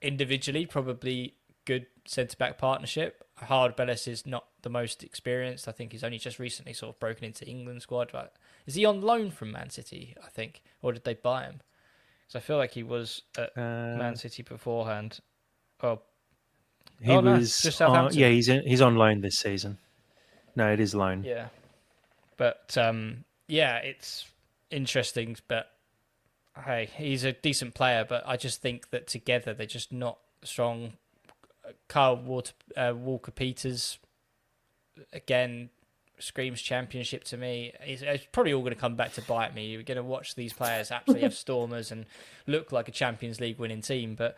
C: individually, probably good centre-back partnership. Hard Bellis is not the most experienced. I think he's only just recently sort of broken into England squad. But is he on loan from Man City, I think? Or did they buy him? Because I feel like he was at Man City beforehand. Oh,
B: he was
C: just Southampton.
B: He's on loan this season. No, it is loan.
C: Yeah. But, it's interesting. But, hey, he's a decent player. But I just think that together they're just not strong. Kyle Walker-Peters, again, screams championship to me. It's probably all going to come back to bite me. You're going to watch these players absolutely have stormers and look like a Champions League winning team. But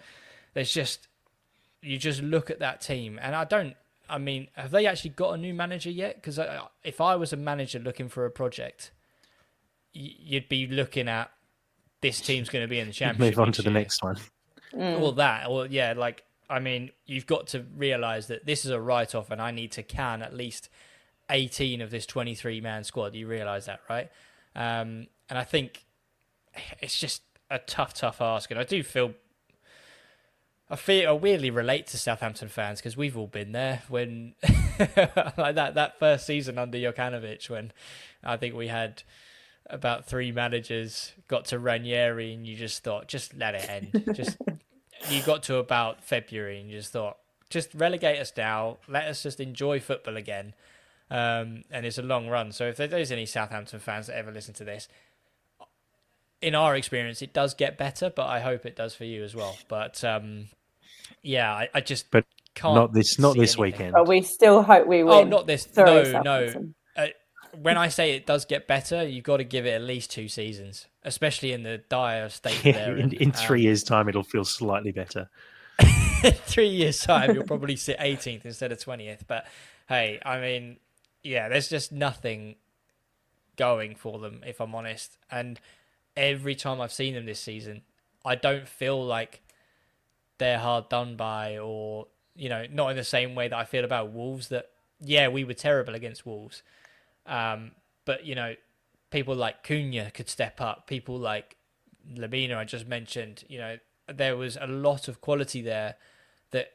C: there's just... You just look at that team, and have they actually got a new manager yet? Because if I was a manager looking for a project, you'd be looking at this team's going to be in the Championship.
B: Move on to the next one.
C: You've got to realise that this is a write-off, and I need to can at least 18 of this 23-man squad. You realise that, right? And I think it's just a tough ask, and I weirdly relate to Southampton fans because we've all been there when like that first season under Jokanovic, when I think we had about 3 managers, got to Ranieri, and you just thought, just let it end. You got to about February and you just thought, just relegate us now, let us just enjoy football again. And it's a long run. So if there's any Southampton fans that ever listen to this, in our experience, it does get better, but I hope it does for you as well. But I just can't.
B: Not this weekend.
D: But we still hope we win.
C: Oh, not this.
D: Sorry,
C: no. When I say it does get better, you've got to give it at least 2 seasons, especially in the dire state they're in.
B: In 3 years' time, it'll feel slightly better.
C: In 3 years' time, you'll probably sit 18th instead of 20th. But hey, there's just nothing going for them, if I'm honest. And every time I've seen them this season, I don't feel like they're hard done by, or not in the same way that I feel about Wolves. That we were terrible against Wolves, but people like Cunha could step up. People like Lamina, I just mentioned. There was a lot of quality there that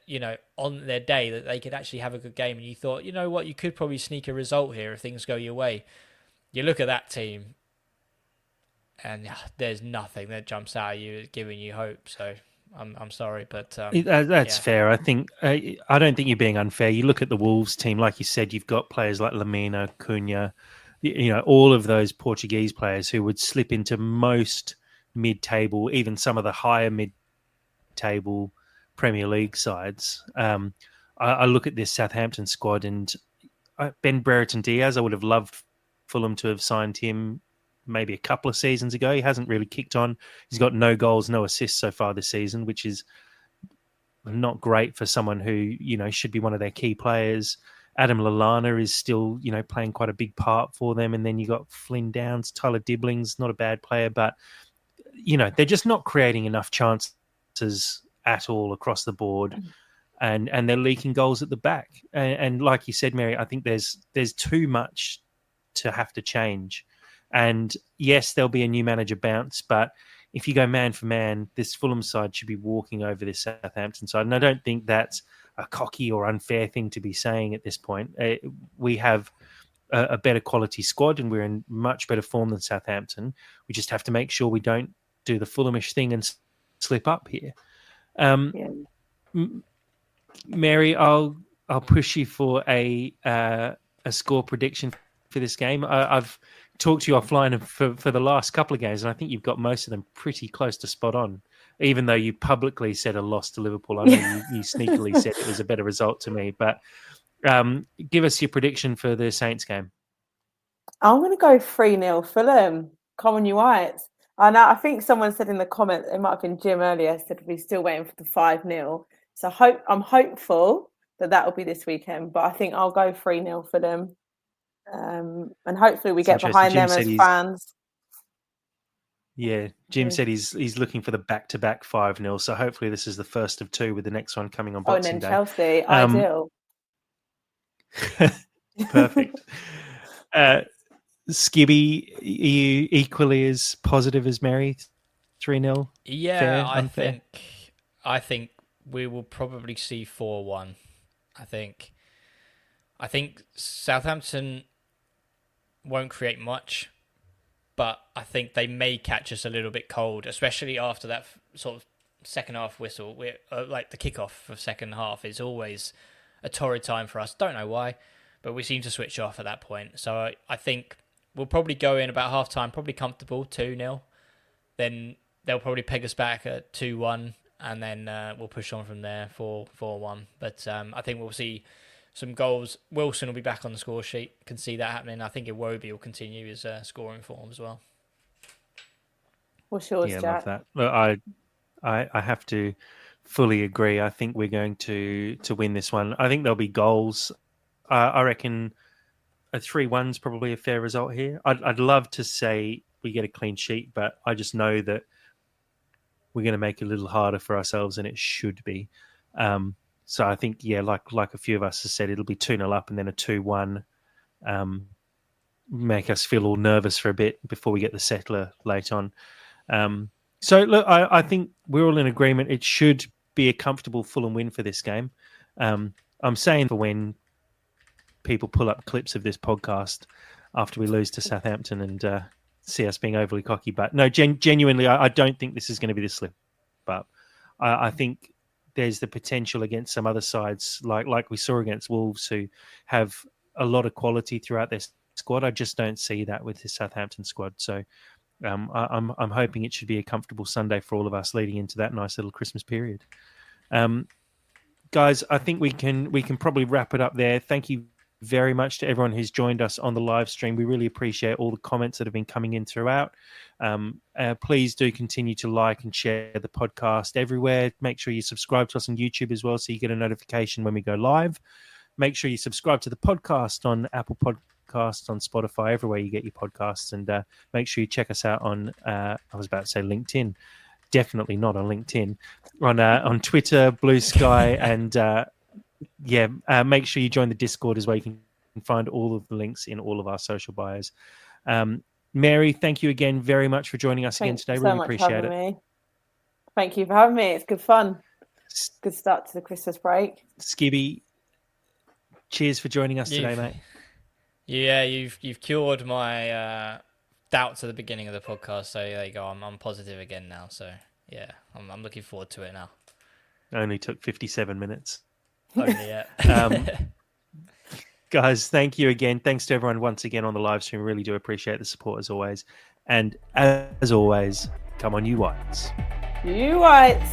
C: on their day that they could actually have a good game. And you thought, you could probably sneak a result here if things go your way. You look at that team, and there's nothing that jumps out at you giving you hope. So I'm sorry, but
B: that's fair. I think I don't think you're being unfair. You look at the Wolves team, like you said, you've got players like Lamina, Cunha, all of those Portuguese players who would slip into most mid-table, even some of the higher mid-table Premier League sides. I look at this Southampton squad, and Ben Brereton Diaz, I would have loved Fulham to have signed him maybe a couple of seasons ago. He hasn't really kicked on. He's got no goals, no assists so far this season, which is not great for someone who, should be one of their key players. Adam Lallana is still, playing quite a big part for them. And then you got Flynn Downs, Tyler Dibling's not a bad player, but, they're just not creating enough chances at all across the board. And they're leaking goals at the back. And like you said, Mary, I think there's too much to have to change. And yes, there'll be a new manager bounce, but if you go man for man, this Fulham side should be walking over this Southampton side. And I don't think that's a cocky or unfair thing to be saying at this point. We have a better quality squad, and we're in much better form than Southampton. We just have to make sure we don't do the Fulhamish thing and slip up here. Mary, I'll push you for a score prediction for this game. I've talked to you offline for the last couple of games, and I think you've got most of them pretty close to spot on, even though you publicly said a loss to Liverpool. I know you sneakily said it was a better result to me, but give us your prediction for the Saints game.
D: I'm going to go 3-0 Fulham. Common you Whites. I think someone said in the comment, it might have been Jim earlier, said we're still waiting for the 5-0. So I'm hopeful that will be this weekend, but I think I'll go 3-0 for them. And hopefully we get behind them as fans.
B: Yeah, Jim said he's looking for the back-to-back 5-0, so hopefully this is the first of 2 with the next one coming on Boxing Day.
D: And then Chelsea, ideal.
B: Perfect. Skibby, are you equally as positive as Mary? 3-0?
C: Yeah,
B: fair,
C: I think we will probably see 4-1. I think Southampton won't create much, but I think they may catch us a little bit cold, especially after that sort of second half whistle. Like the kickoff for second half is always a torrid time for us. Don't know why, but we seem to switch off at that point. So I think we'll probably go in about half time, probably comfortable 2-0. Then they'll probably peg us back at 2-1, and then we'll push on from there 4-1. But I think we'll see some goals. Wilson will be back on the score sheet. Can see that happening. I think Iwobi will continue his scoring form as well.
D: What's yours,
B: Yeah,
D: Jack?
B: love that. Look, I have to fully agree. I think we're going to win this one. I think there'll be goals. I reckon a 3-1's probably a fair result here. I'd love to say we get a clean sheet, but I just know that we're going to make it a little harder for ourselves than it should be. So I think, yeah, like a few of us have said, it'll be 2-0 up and then a 2-1. Make us feel all nervous for a bit before we get the settler late on. So look, I think we're all in agreement. It should be a comfortable Fulham win for this game. I'm saying for when people pull up clips of this podcast after we lose to Southampton and see us being overly cocky, but no, genuinely, I don't think this is going to be the slip up. I think there's the potential against some other sides, like we saw against Wolves, who have a lot of quality throughout their squad. I just don't see that with the Southampton squad. So I'm hoping it should be a comfortable Sunday for all of us leading into that nice little Christmas period. Guys, I think we can probably wrap it up there. Thank you very much to everyone who's joined us on the live stream. We really appreciate all the comments that have been coming in throughout. Please do continue to like and share the podcast everywhere. Make sure you subscribe to us on YouTube as well so you get a notification when we go live. Make sure you subscribe to the podcast on Apple Podcasts, on Spotify, everywhere you get your podcasts. And make sure you check us out on, I was about to say LinkedIn. Definitely not on LinkedIn. On Twitter, Blue Sky, and make sure you join the Discord as well. You can find all of the links in all of our social bios. Mary, thank you again very much for joining us again today. Really appreciate it.
D: Me. Thank you for having me. It's good fun. Good start to the Christmas break.
B: Skibby, cheers for joining us today, mate.
C: Yeah, you've cured my doubts at the beginning of the podcast. So there you go. I'm positive again now. So yeah, I'm looking forward to it now.
B: Only took 57 minutes.
C: Only, yeah.
B: Guys, thank you again. Thanks to everyone once again on the live stream. Really do appreciate the support as always. And as always, come on, you Whites.
D: You Whites.